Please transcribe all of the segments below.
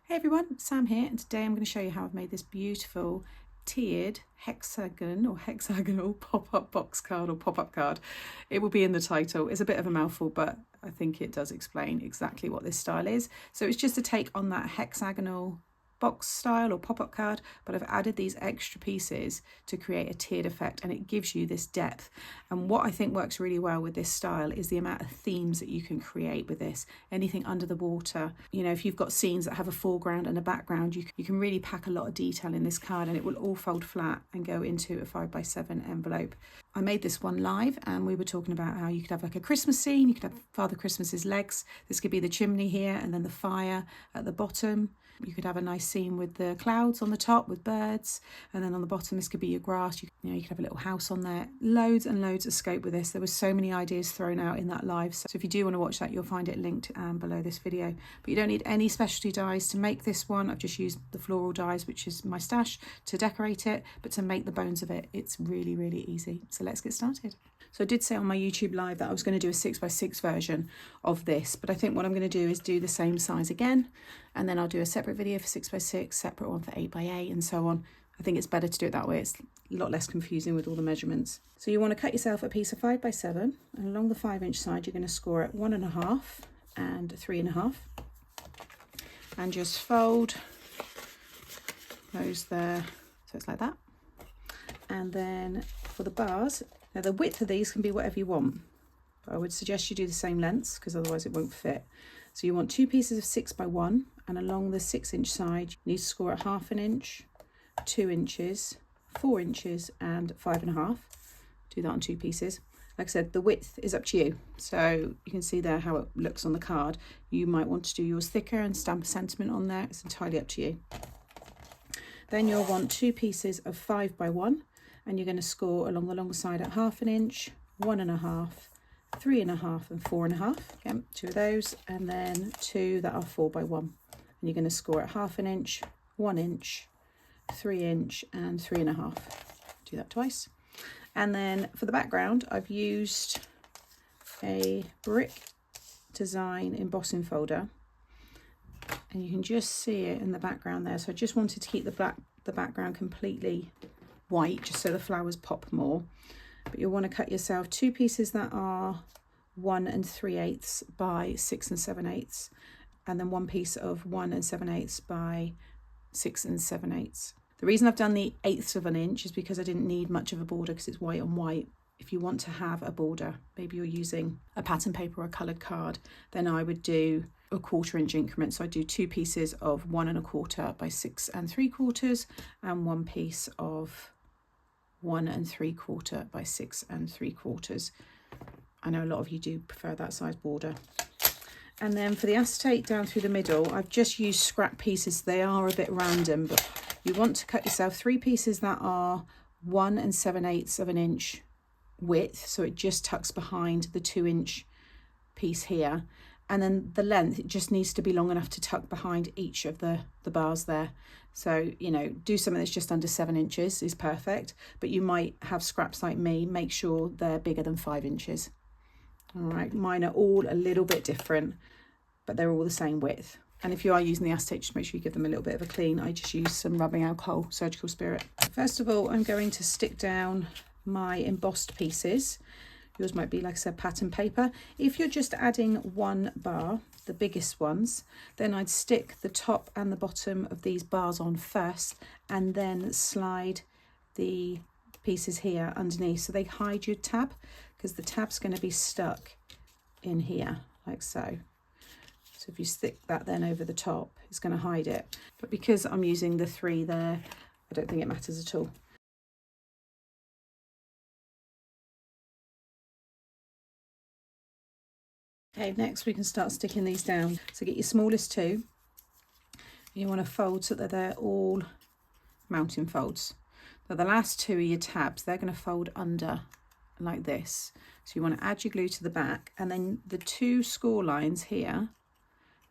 Hey everyone, Sam here, and today I'm going to show you how I've made this beautiful tiered hexagonal pop-up box card or pop-up card. It will be in the title. It's a bit of a mouthful, but I think it does explain exactly what this style is. So it's just a take on that hexagonal box style or pop-up card, but I've added these extra pieces to create a tiered effect, and it gives you this depth. And what I think works really well with this style is the amount of themes that you can create with this. Anything under the water, you know, if you've got scenes that have a foreground and a background, you can really pack a lot of detail in this card, and it will all fold flat and go into a 5x7 envelope. I made this one live, and we were talking about how you could have like a Christmas scene. You could have Father Christmas's legs. This could be the chimney here, and then the fire at the bottom. You could have a nice scene with the clouds on the top with birds, and then on the bottom this could be your grass. You could have a little house on there. Loads and loads of scope with this. There were so many ideas thrown out in that live, so if you do want to watch that, you'll find it linked below this video. But you don't need any specialty dies to make this one. I've just used the floral dies, which is my stash, to decorate it, but to make the bones of it, it's really, really easy. So let's get started. So I did say on my YouTube live that I was going to do a 6x6 version of this, but I think what I'm going to do is do the same size again, and then I'll do a separate video for 6x6, separate one for 8x8, and so on. I think it's better to do it that way. It's a lot less confusing with all the measurements. So you want to cut yourself a piece of 5x7, and along the 5-inch side you're going to score it 1.5 and 3.5, and just fold those there, so it's like that. And then for the bars, now the width of these can be whatever you want, but I would suggest you do the same lengths because otherwise it won't fit. So you want 2 pieces of 6x1, and along the 6-inch side you need to score at 1/2 inch, 2 inches, 4 inches and 5.5. Do that on 2 pieces. Like I said, the width is up to you, so you can see there how it looks on the card. You might want to do yours thicker and stamp a sentiment on there. It's entirely up to you. Then you'll want 2 pieces of 5x1, and you're going to score along the long side at 1/2 inch, 1.5, 3.5 and 4.5. Again, 2 of those, and then 2 that are 4x1, and you're going to score at 1/2 inch, 1 inch, 3 inch and 3.5. Do that twice. And then for the background, I've used a brick design embossing folder, and you can just see it in the background there. So I just wanted to keep the background completely white, just so the flowers pop more. But you'll want to cut yourself 2 pieces that are 1 3/8 by 6 7/8, and then 1 piece of 1 7/8 by 6 7/8. The reason I've done the 1/8 of an inch is because I didn't need much of a border because it's white on white. If you want to have a border, maybe you're using a pattern paper or a coloured card, then I would do a 1/4 inch increment. So I do 2 pieces of 1 1/4 by 6 3/4 and 1 piece of 1 3/4 by 6 3/4. I know a lot of you do prefer that size border. And then for the acetate down through the middle, I've just used scrap pieces. They are a bit random, but you want to cut yourself 3 pieces that are 1 7/8 of an inch width, so it just tucks behind the 2-inch piece here. And then the length, it just needs to be long enough to tuck behind each of the bars there. So, you know, do something that's just under 7 inches is perfect, but you might have scraps like me. Make sure they're bigger than 5 inches. All right, mine are all a little bit different, but they're all the same width. And if you are using the acetate, just make sure you give them a little bit of a clean. I just use some rubbing alcohol, Surgical Spirit. First of all, I'm going to stick down my embossed pieces. Yours might be, like I said, pattern paper. If you're just adding 1 bar, the biggest ones, then I'd stick the top and the bottom of these bars on first, and then slide the pieces here underneath so they hide your tab, because the tab's going to be stuck in here like so. So if you stick that then over the top, it's going to hide it. But because I'm using the 3 there, I don't think it matters at all. Okay, next we can start sticking these down. So get your smallest 2. You want to fold so that they're all mounting folds. Now the last 2 are your tabs. They're going to fold under like this. So you want to add your glue to the back, and then the 2 score lines here,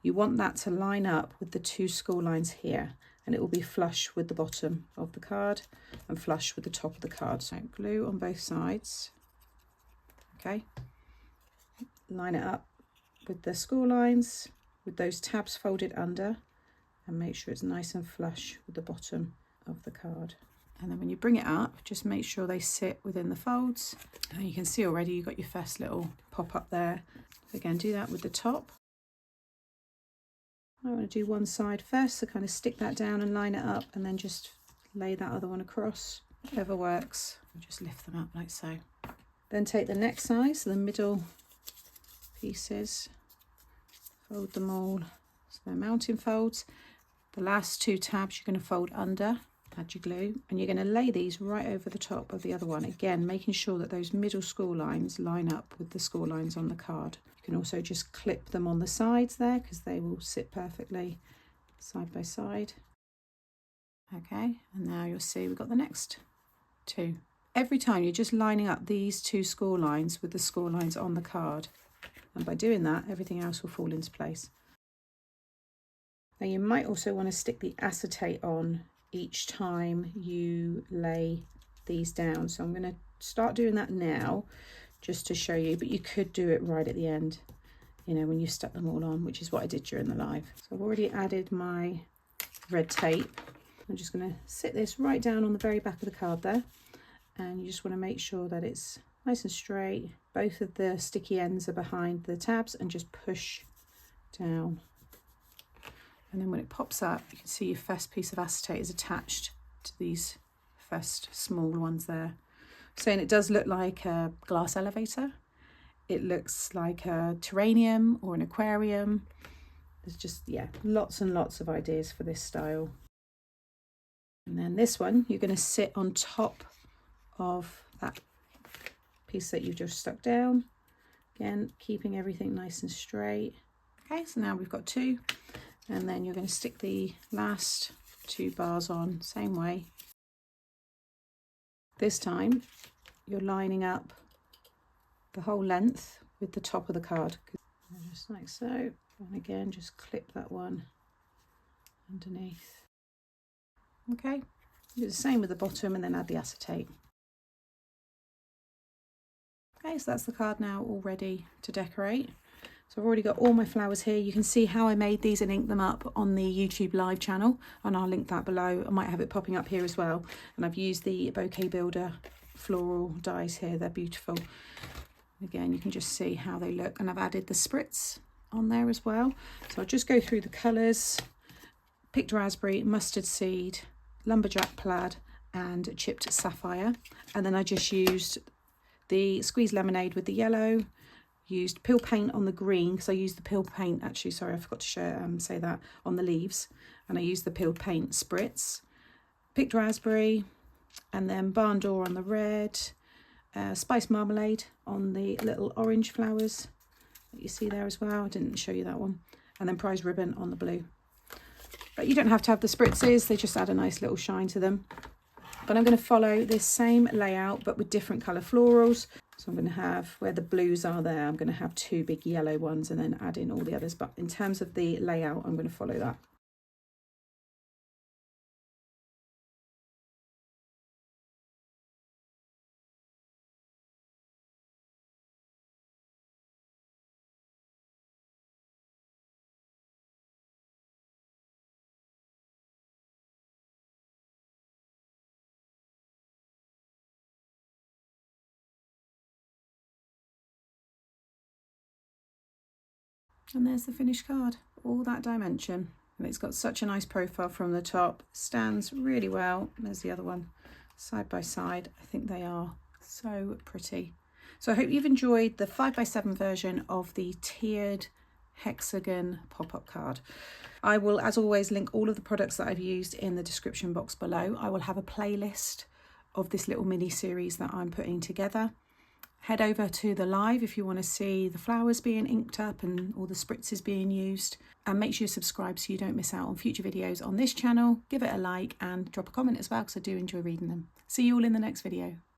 you want that to line up with the 2 score lines here, and it will be flush with the bottom of the card and flush with the top of the card. So glue on both sides. Okay, line it up with the score lines with those tabs folded under, and make sure it's nice and flush with the bottom of the card. And then when you bring it up, just make sure they sit within the folds. And you can see already you've got your first little pop up there. Again, do that with the top. I want to do one side first, so kind of stick that down and line it up, and then just lay that other one across. Whatever works. Just lift them up like so. Then take the next side, so the middle pieces, fold them all so they're mounting folds. The last two tabs you're going to fold under, add your glue, and you're going to lay these right over the top of the other one. Again, making sure that those middle score lines line up with the score lines on the card. You can also just clip them on the sides there because they will sit perfectly side by side. Okay, and now you'll see we've got the next two. Every time you're just lining up these two score lines with the score lines on the card, and by doing that everything else will fall into place. Now you might also want to stick the acetate on each time you lay these down, so I'm going to start doing that now just to show you, but you could do it right at the end, you know, when you stuck them all on, which is what I did during the live. So I've already added my red tape. I'm just going to sit this right down on the very back of the card there, and you just want to make sure that it's nice and straight. Both of the sticky ends are behind the tabs, and just push down. And then when it pops up, you can see your first piece of acetate is attached to these first small ones there. So it does look like a glass elevator. It looks like a terrarium or an aquarium. There's just, yeah, lots and lots of ideas for this style. And then this one, you're going to sit on top of that piece that you've just stuck down. Again, keeping everything nice and straight. Okay, so now we've got two. And then you're going to stick the last two bars on, same way. This time, you're lining up the whole length with the top of the card. Just like so. And again, just clip that one underneath. Okay, do the same with the bottom and then add the acetate. Okay, so that's the card now all ready to decorate. So I've already got all my flowers here. You can see how I made these and inked them up on the YouTube live channel, and I'll link that below. I might have it popping up here as well. And I've used the Bouquet Builder floral dies here. They're beautiful. Again, you can just see how they look, and I've added the spritz on there as well. So I'll just go through the colours. Picked raspberry, mustard seed, lumberjack plaid and chipped sapphire, and then I just used the squeezed lemonade with the yellow, used pill paint on the green because I used the pill paint, actually sorry I forgot to say that, on the leaves, and I used the pill paint spritz, picked raspberry, and then barn door on the red, spice marmalade on the little orange flowers that you see there as well. I didn't show you that one, and then prize ribbon on the blue. But you don't have to have the spritzes, they just add a nice little shine to them. But I'm going to follow this same layout but with different colour florals. So I'm going to have, where the blues are there, I'm going to have two big yellow ones and then add in all the others. But in terms of the layout, I'm going to follow that. And there's the finished card, all that dimension. And it's got such a nice profile from the top, stands really well. There's the other one, side by side. I think they are so pretty. So I hope you've enjoyed the 5x7 version of the tiered hexagon pop-up card. I will, as always, link all of the products that I've used in the description box below. I will have a playlist of this little mini series that I'm putting together. Head over to the live if you want to see the flowers being inked up and all the spritzes being used. And make sure you subscribe so you don't miss out on future videos on this channel. Give it a like and drop a comment as well because I do enjoy reading them. See you all in the next video.